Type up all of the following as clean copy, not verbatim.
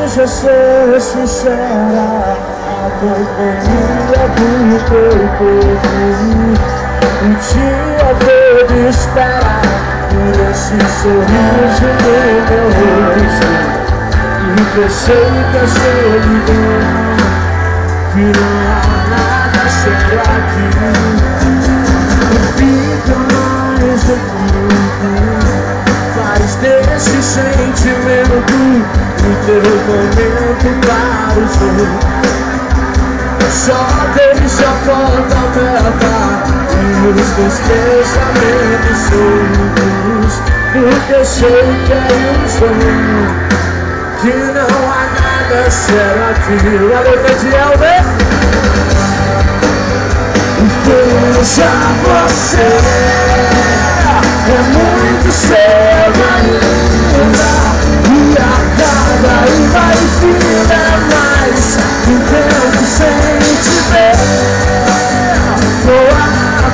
Deixa ser sincera, a companhia do teu corpo. Um dia todo espera por esse sorriso no meu rosto. Porque eu sei que é solidão, que não há nada sério aqui. Fica mais aqui, faz desse sentimento o teu momento para os outros. Só deixa a porta aberta e os teus pensamentos soltos, porque eu sei que é ilusão, que não há nada sério aqui. Alô, Fediel, vem! Veja você, é muito cedo ainda, e acaba e vai vir mais um tempo sem te ver. Vou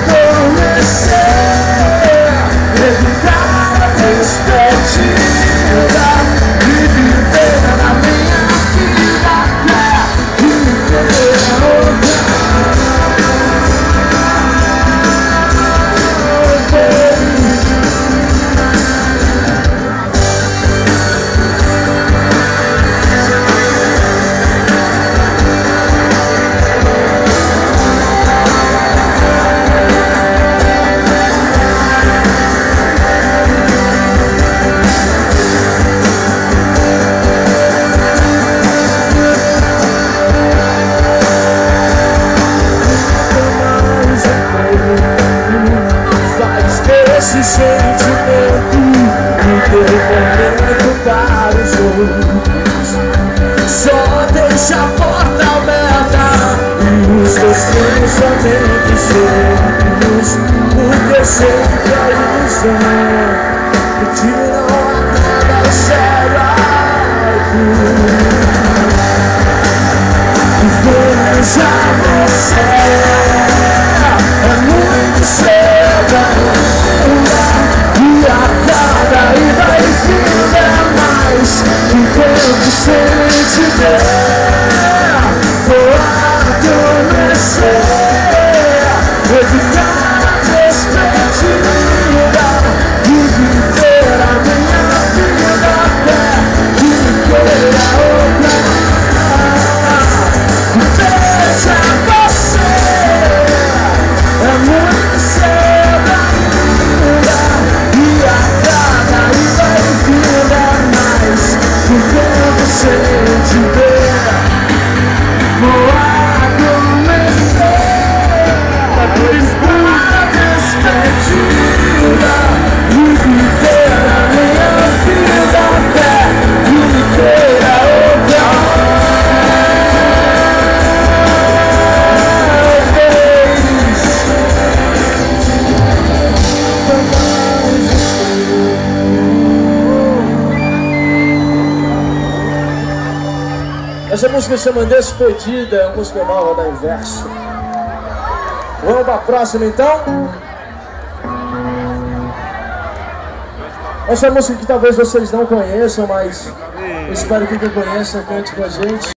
adormecer, evitar a despedida e viver na minha vida, e viver outra. Esse sentimento no teu momento para os outros. Só deixa a porta aberta e os teus pensamentos soltos, porque eu sei que é ilusão, que não há nada sério aqui. Veja você, é muito cedo ainda, e acaba e vai vir mais um tempo sem te ver. Vou adormecer, evitar a despedida e viver a minha vida até que queira outra. Veja você, é muito cedo ainda, e acaba e vai vir mais um tempo sem te ver. Vou adormecer, evitar a despedida e viver a minha vida até que queira outra. Essa música chama Despedida, é uma música nova da Inverso. Vamos para a próxima então? Essa música que talvez vocês não conheçam, mas espero que quem conheça cante com a gente.